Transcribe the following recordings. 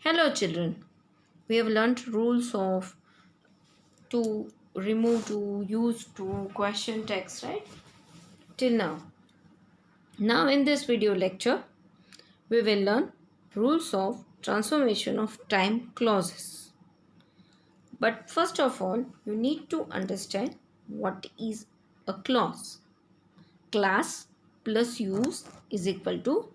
Hello children. We have learnt rules of to remove, to use, to question text, right? Till now. Now in this video lecture, we will learn rules of transformation of time clauses. But first of all, you need to understand what is a clause. Class plus use is equal to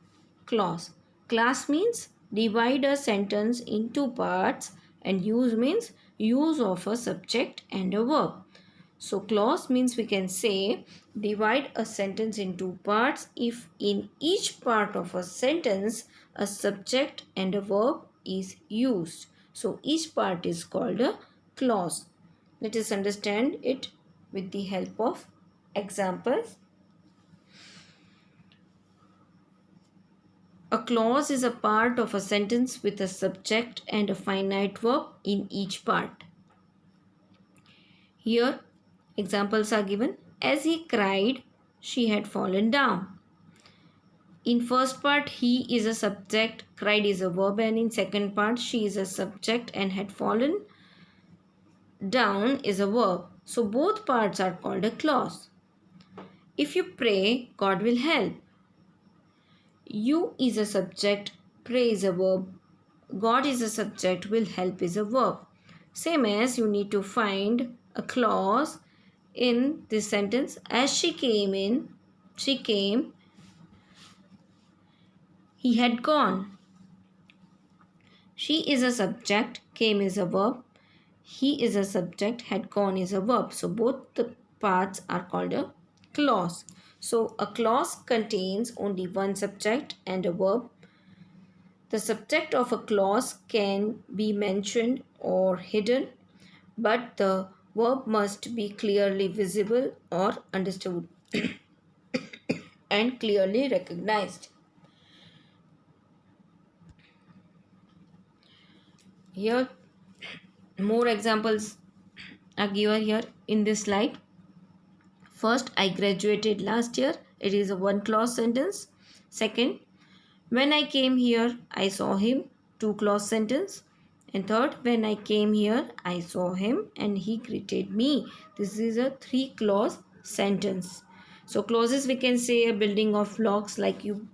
clause. Class means divide a sentence into parts and use means use of a subject and a verb. So clause means we can say divide a sentence into parts if in each part of a sentence a subject and a verb is used. So each part is called a clause. Let us understand it with the help of examples. A clause is a part of a sentence with a subject and a finite verb in each part. Here, examples are given. As he cried, she had fallen down. In first part, he is a subject, cried is a verb, and in second part, she is a subject and had fallen down is a verb. So both parts are called a clause. If you pray, God will help. You is a subject, pray is a verb, God is a subject, will help is a verb. Same as you need to find a clause in this sentence. As she came, he had gone. She is a subject, came is a verb. He is a subject, had gone is a verb. So both the parts are called a clause. So a clause contains only one subject and a verb. The subject of a clause can be mentioned or hidden, but the verb must be clearly visible or understood and clearly recognized. Here, more examples are given here in this slide. First, I graduated last year. It is a one clause sentence. Second, when I came here, I saw him. Two clause sentence. And third, when I came here, I saw him and he greeted me. This is a three clause sentence. So clauses, we can say a building of blocks, like you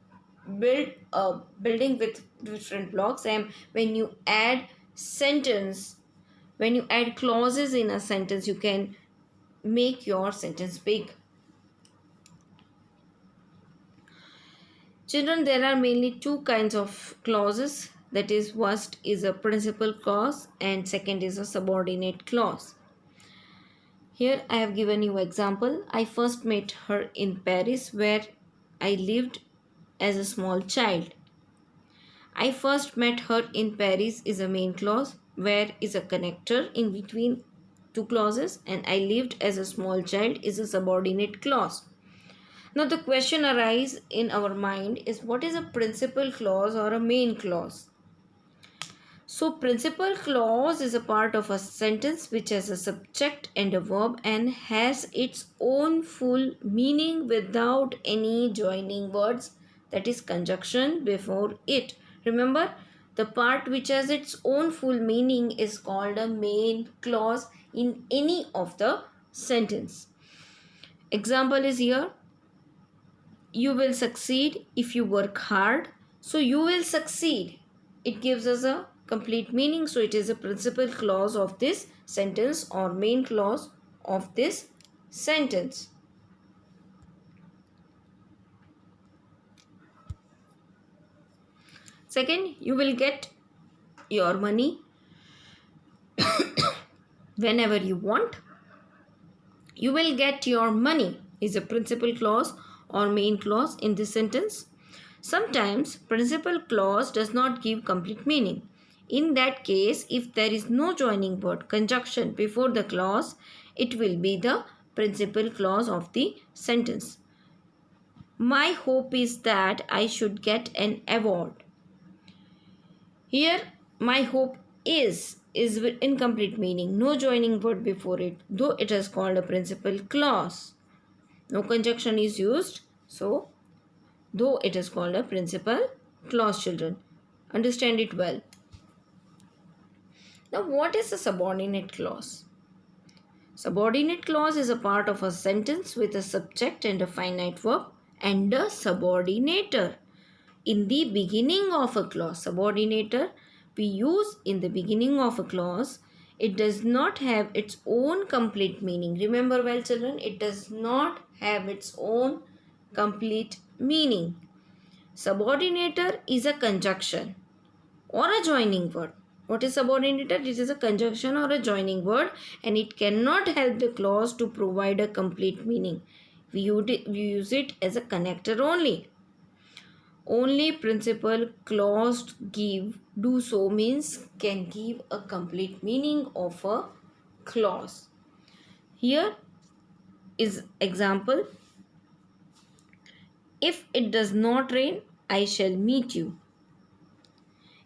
build a building with different blocks, and when you add sentence, when you add clauses in a sentence, you can make your sentence big. Children, there are mainly two kinds of clauses. That is, first is a principal clause and second is a subordinate clause. Here I have given you example. I first met her in Paris, where I lived as a small child. I first met her in Paris is a main clause, where is a connector in between two clauses, and I lived as a small child is a subordinate clause. Now the question arises in our mind is, what is a principal clause or a main clause? So principal clause is a part of a sentence which has a subject and a verb and has its own full meaning without any joining words, that is conjunction before it. Remember, the part which has its own full meaning is called a main clause in any of the sentence. Example is here. You will succeed if you work hard. So you will succeed, it gives us a complete meaning. So it is a principal clause of this sentence or main clause of this sentence. Second, you will get your money whenever you want. You will get your money is a principal clause or main clause in this sentence. Sometimes principal clause does not give complete meaning. In that case, if there is no joining word conjunction before the clause, it will be the principal clause of the sentence. My hope is that I should get an award. Here, my hope is with incomplete meaning, no joining word before it, though it is called a principal clause. No conjunction is used, so though it is called a principal clause, children. Understand it well. Now, what is a subordinate clause? Subordinate clause is a part of a sentence with a subject and a finite verb and a subordinator. In the beginning of a clause, subordinator we use in the beginning of a clause. It does not have its own complete meaning. Remember well, children, it does not have its own complete meaning. Subordinator is a conjunction or a joining word. What is subordinator? It is a conjunction or a joining word, and it cannot help the clause to provide a complete meaning. We use it as a connector only. Only principal clause do so means can give a complete meaning of a clause. Here is example. If it does not rain, I shall meet you.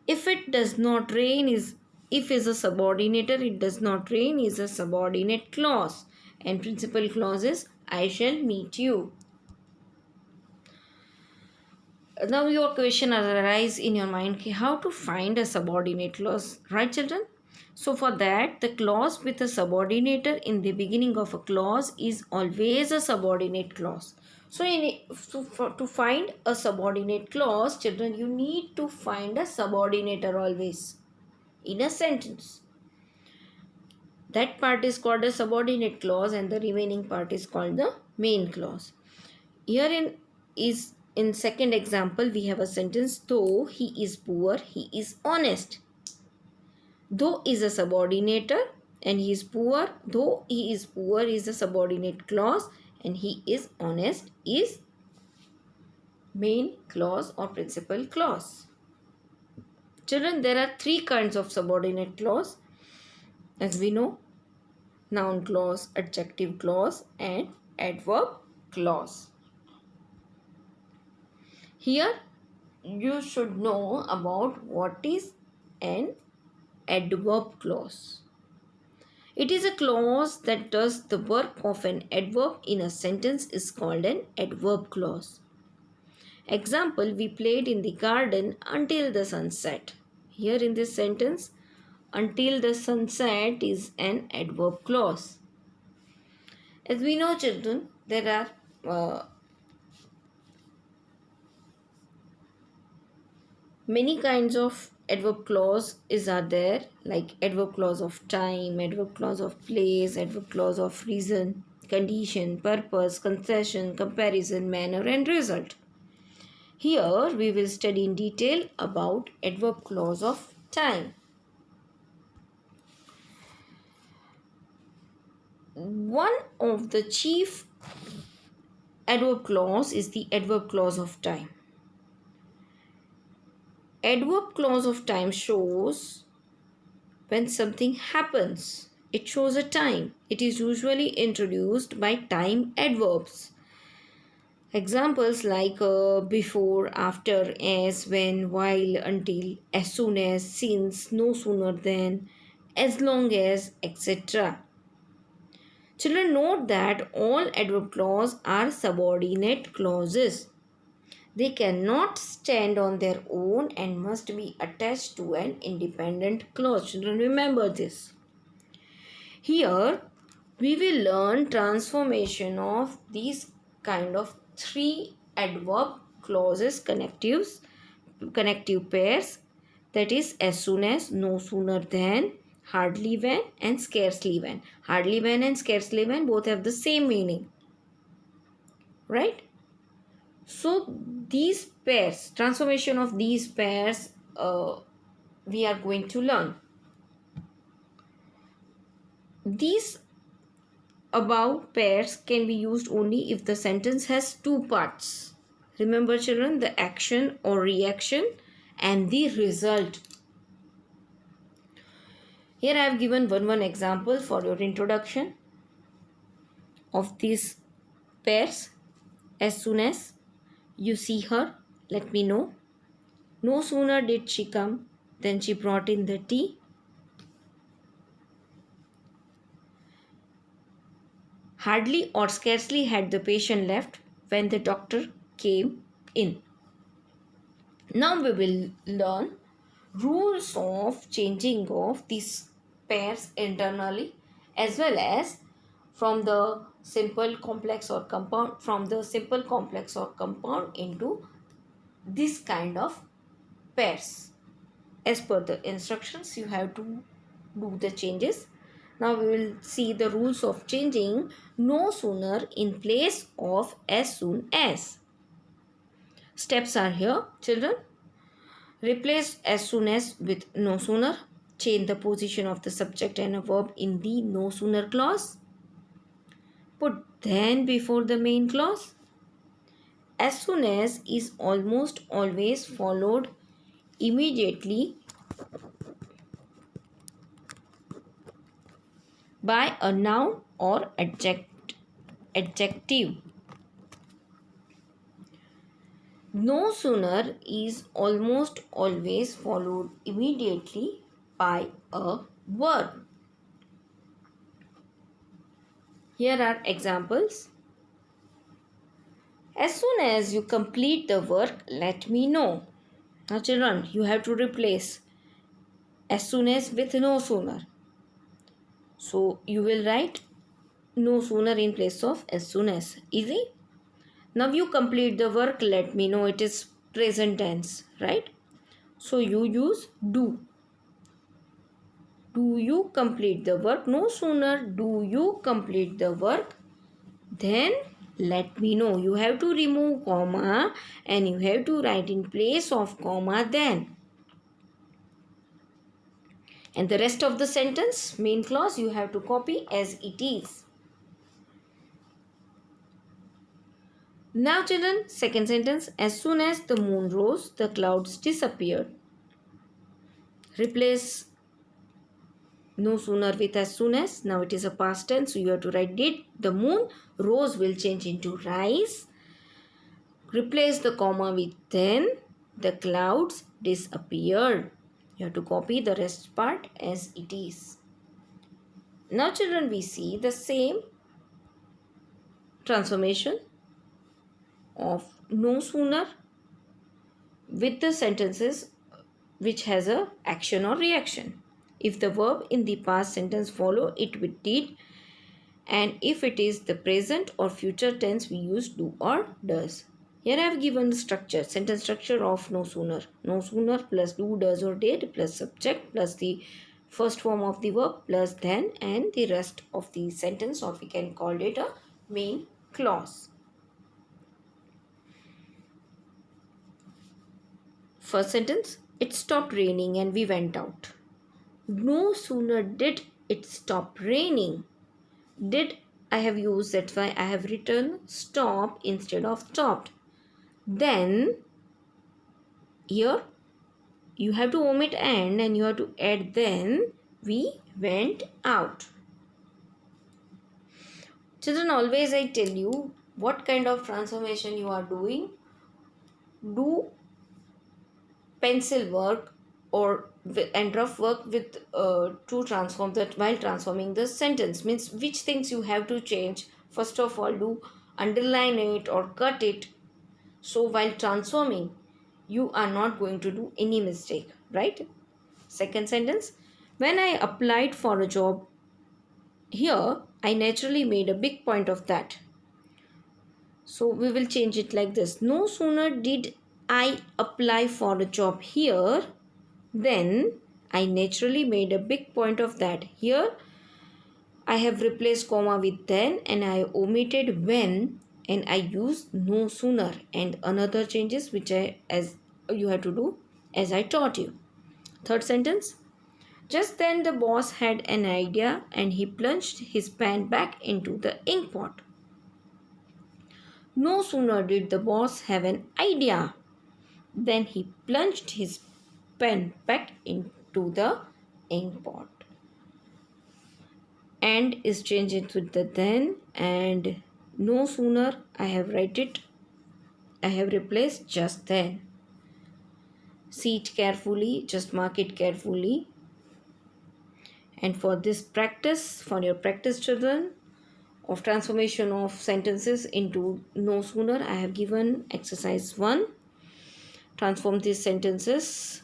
If it does not rain is a subordinator, it does not rain is a subordinate clause, and principal clause is I shall meet you. Now your question arise in your mind, how to find a subordinate clause, right children? So for that, the clause with a subordinator in the beginning of a clause is always a subordinate clause. So to find a subordinate clause, children, you need to find a subordinator always in a sentence. That part is called a subordinate clause and the remaining part is called the main clause. Here in second example, we have a sentence, though he is poor, he is honest. Though is a subordinator and he is poor. Though he is poor is a subordinate clause and he is honest is main clause or principal clause. Children, there are three kinds of subordinate clause, as we know: noun clause, adjective clause, and adverb clause. Here you should know about what is an adverb clause. It is a clause that does the work of an adverb in a sentence is called an adverb clause. Example, we played in the garden until the sun set. Here in this sentence, until the sunset is an adverb clause. As we know, children, there are many kinds of adverb clause are there, like adverb clause of time, adverb clause of place, adverb clause of reason, condition, purpose, concession, comparison, manner, and result. Here we will study in detail about adverb clause of time. One of the chief adverb clause is the adverb clause of time. Adverb clause of time shows when something happens. It shows a time. It is usually introduced by time adverbs. Examples like before, after, as, when, while, until, as soon as, since, no sooner than, as long as, etc. Children, note that all adverb clauses are subordinate clauses. They cannot stand on their own and must be attached to an independent clause. Children, remember this. Here, we will learn transformation of these kind of three adverb clauses, connective pairs, that is as soon as, no sooner than, hardly when, and scarcely when. Hardly when and scarcely when both have the same meaning, right? So these pairs, transformation of these pairs, we are going to learn. These above pairs can be used only if the sentence has two parts. Remember children, the action or reaction and the result. Here I have given one example for your introduction of these pairs. As soon as you see her, let me know. No sooner did she come than she brought in the tea. Hardly or scarcely had the patient left when the doctor came in. Now we will learn rules of changing of these pairs internally, as well as from the simple complex or compound, from the simple complex or compound into this kind of pairs. As per the instructions, you have to do the changes. Now we will see the rules of changing no sooner in place of as soon as. Steps are here, children. Replace as soon as with no sooner. Change the position of the subject and a verb in the no sooner clause. Put then before the main clause. As soon as is almost always followed immediately by a noun or adjective. No sooner is almost always followed immediately by a verb. Here are examples. As soon as you complete the work, let me know. Now children, you have to replace as soon as with no sooner. So you will write no sooner in place of as soon as. Easy? Now you complete the work, let me know. It is present tense, right? So you use do. Do you complete the work? No sooner do you complete the work, then let me know. You have to remove comma and you have to write in place of comma then. And the rest of the sentence, main clause, you have to copy as it is. Now children, second sentence. As soon as the moon rose, the clouds disappeared. Replace no sooner with as soon as. Now it is a past tense, so you have to write did. The moon rose will change into rise. Replace the comma with then. The clouds disappeared. You have to copy the rest part as it is. Now children, we see the same transformation of no sooner with the sentences which has a action or reaction. If the verb in the past sentence follow it with did, and if it is the present or future tense, we use do or does. Here I have given the structure, sentence structure of no sooner. No sooner plus do, does or did plus subject plus the first form of the verb plus then and the rest of the sentence, or we can call it a main clause. First sentence, it stopped raining and we went out. No sooner did it stop raining. Did I have used, that's why I have written stop instead of stopped. Then here you have to omit and you have to add then we went out. Children, always I tell you what kind of transformation you are doing. Do pencil work or and rough work with to transform that while transforming the sentence. Means which things you have to change. First of all, do underline it or cut it. So while transforming, you are not going to do any mistake, right? Second sentence, when I applied for a job, here I naturally made a big point of that. So we will change it like this. No sooner did I apply for a job here, then I naturally made a big point of that. Here I have replaced comma with then and I omitted when and I used no sooner, and another changes which as you have to do as I taught you. Third sentence, just then the boss had an idea and he plunged his pen back into the ink pot. No sooner did the boss have an idea than he plunged his pen back into the ink pot. And is changed with the then, and no sooner I have replaced just then. See it carefully, just mark it carefully. And for this practice, for your practice children, of transformation of sentences into no sooner, I have given exercise 1. Transform these sentences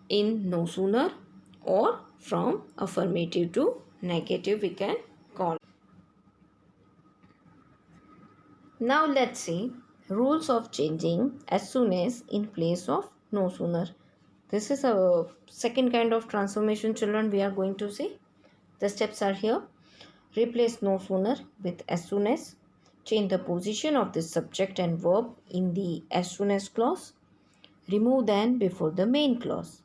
in no sooner. or from affirmative to negative we can call. Now let's see rules of changing as soon as in place of no sooner. This is a second kind of transformation, children, we are going to see. The steps are here. Replace no sooner with as soon as. Change the position of the subject and verb in the as soon as clause. Remove than before the main clause.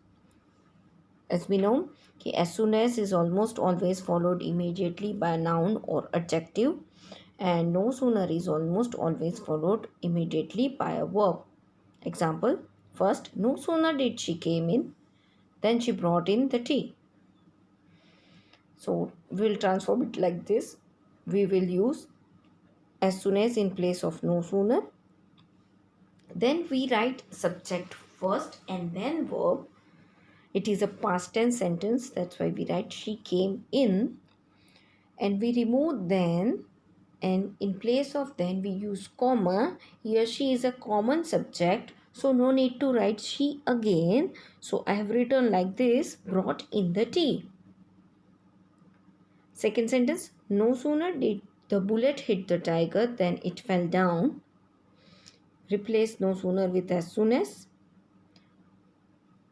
As we know, as soon as is almost always followed immediately by a noun or adjective, and no sooner is almost always followed immediately by a verb. Example, first, no sooner did she came in, then she brought in the tea. So we'll transform it like this. We will use as soon as in place of no sooner. Then we write subject first and then verb. It is a past tense sentence. That's why we write she came in. And we remove then, and in place of then we use comma. Here she is a common subject, so no need to write she again. So I have written like this, brought in the tea. Second sentence, no sooner did the bullet hit the tiger than it fell down. Replace no sooner with as soon as.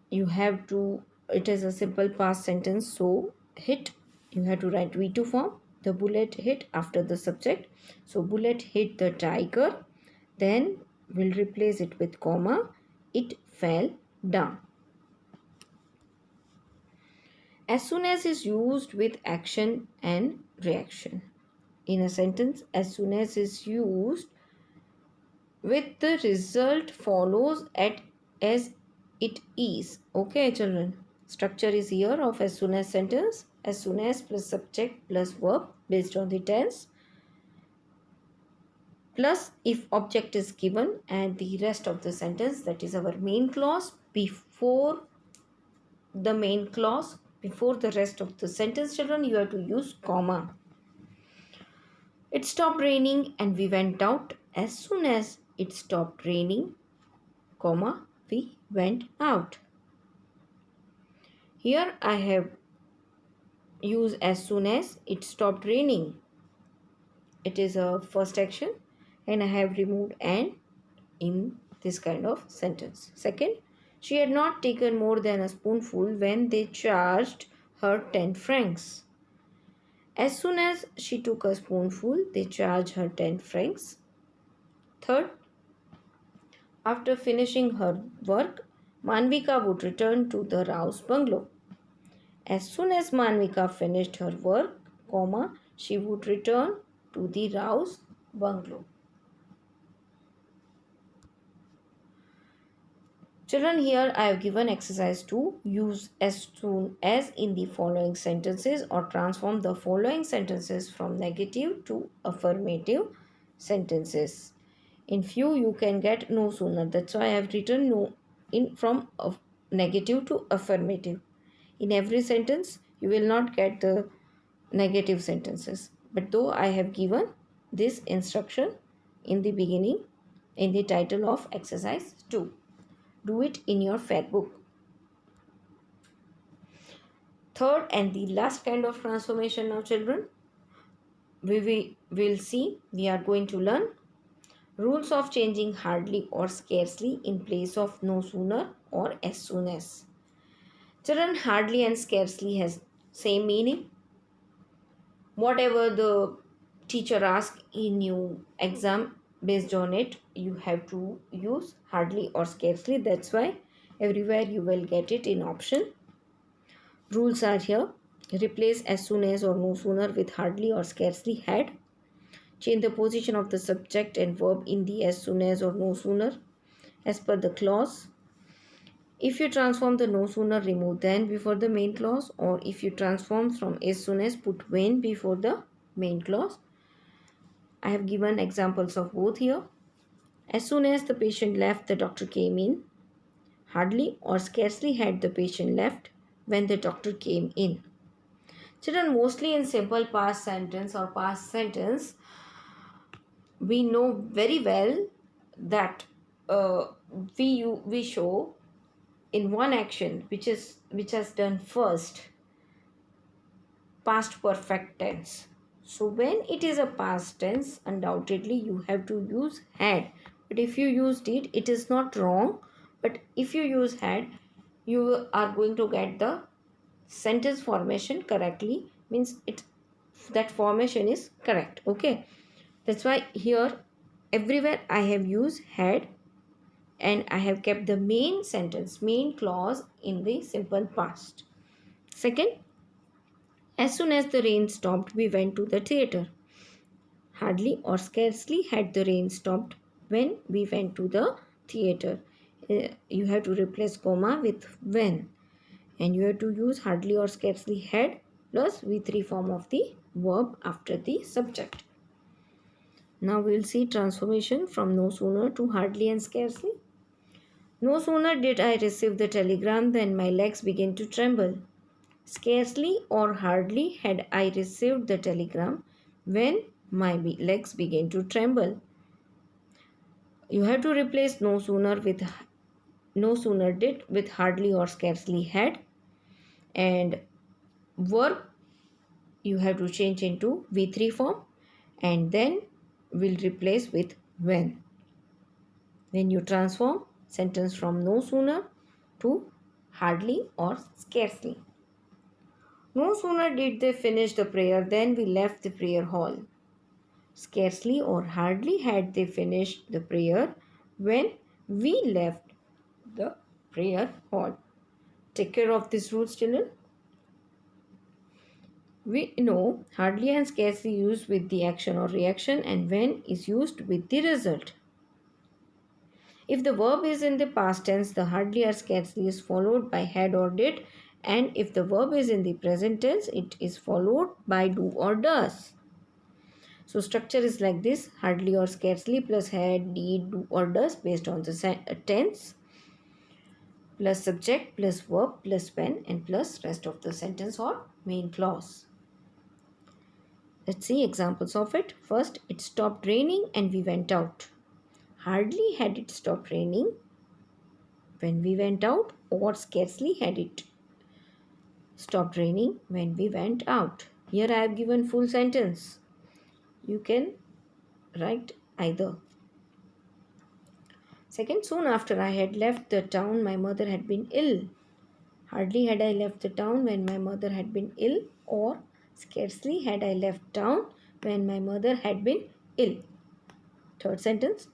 You have to, it is a simple past sentence, so hit, you have to write V2 form. The bullet hit after the subject. So bullet hit the tiger. Then we'll replace it with comma. It fell down. As soon as is used with action and reaction. In a sentence, as soon as is used with the result follows at as it is. Okay, children. Structure is here of as soon as sentence. As soon as plus subject plus verb based on the tense. Plus if object is given and the rest of the sentence, that is our main clause, before the main clause, before the rest of the sentence, children, you have to use comma. It stopped raining and we went out. As soon as it stopped raining, comma, we went out. Here I have used as soon as it stopped raining. It is a first action and I have removed and in this kind of sentence. Second, she had not taken more than a spoonful when they charged her 10 francs. As soon as she took a spoonful, they charged her 10 francs. Third, after finishing her work, Manvika would return to the Rao's bungalow. As soon as Manvika finished her work, comma, she would return to the Rao's bungalow. Children, here I have given exercise to use as soon as in the following sentences or transform the following sentences from negative to affirmative sentences. In few you can get no sooner. That's why I have written no in from negative to affirmative. In every sentence you will not get the negative sentences. But though I have given this instruction in the beginning in the title of exercise 2. Do it in your fair book. Third and the last kind of transformation now, children, we will see, we are going to learn rules of changing hardly or scarcely in place of no sooner or as soon as. Children, hardly and scarcely has same meaning. Whatever the teacher asks in your exam, based on it, you have to use hardly or scarcely. That's why everywhere you will get it in option. Rules are here. Replace as soon as or no sooner with hardly or scarcely had. Change the position of the subject and verb in the as soon as or no sooner as per the clause. If you transform the no sooner, remove then before the main clause, or if you transform from as soon as, put when before the main clause. I have given examples of both here. As soon as the patient left, the doctor came in. Hardly or scarcely had the patient left when the doctor came in. Children, mostly in simple past sentence or past sentence, we know very well that we show in one action which has done first. past perfect tense. So when it is a past tense, undoubtedly you have to use had. But if you use did, it is not wrong. But if you use had, you are going to get the sentence formation correctly. Means it, that formation is correct. Okay. That's why here everywhere I have used had, and I have kept the main sentence, main clause in the simple past. Second, as soon as the rain stopped, we went to the theatre. Hardly or scarcely had the rain stopped when we went to the theatre. You have to replace comma with when, and you have to use hardly or scarcely had plus V3 form of the verb after the subject. Now we will see transformation from no sooner to hardly and scarcely. No sooner did I receive the telegram than my legs began to tremble. Scarcely or hardly had I received the telegram when my legs began to tremble. You have to replace no sooner did with hardly or scarcely had, and verb you have to change into V3 form, and then will replace with when. When you transform sentence from no sooner to hardly or scarcely. No sooner did they finish the prayer than we left the prayer hall. Scarcely or hardly had they finished the prayer when we left the prayer hall. Take care of these rules, children. We know hardly and scarcely used with the action or reaction, and when is used with the result. If the verb is in the past tense, the hardly or scarcely is followed by had or did, and if the verb is in the present tense, it is followed by do or does. So structure is like this: hardly or scarcely plus had, did, do or does based on the tense, plus subject plus verb plus when, and plus rest of the sentence or main clause. Let's see examples of it. First, it stopped raining and we went out. Hardly had it stopped raining when we went out, or scarcely had it stopped raining when we went out. Here I have given full sentence. You can write either. Second, soon after I had left the town, my mother had been ill. Hardly had I left the town when my mother had been ill, or scarcely had I left town when my mother had been ill. Third sentence,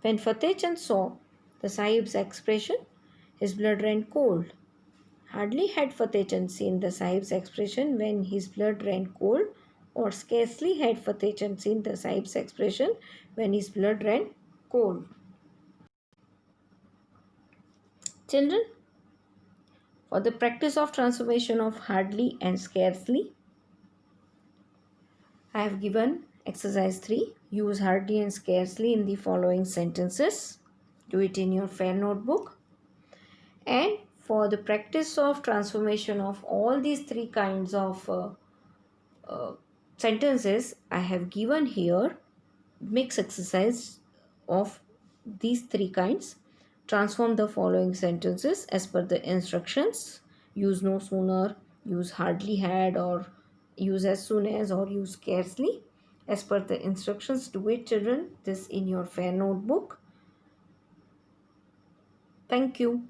when Fateh Chand saw the Sahib's expression, his blood ran cold. Hardly had Fateh Chand seen the Sahib's expression when his blood ran cold, or scarcely had Fateh Chand seen the Sahib's expression when his blood ran cold. Children, for the practice of transformation of hardly and scarcely, I have given exercise 3. Use hardly and scarcely in the following sentences. Do it in your fair notebook. And for the practice of transformation of all these three kinds of sentences, I have given here mix exercise of these three kinds. Transform the following sentences as per the instructions. Use no sooner, use hardly had, or use as soon as, or use scarcely. As per the instructions, do it, children. This in your fair notebook. Thank you.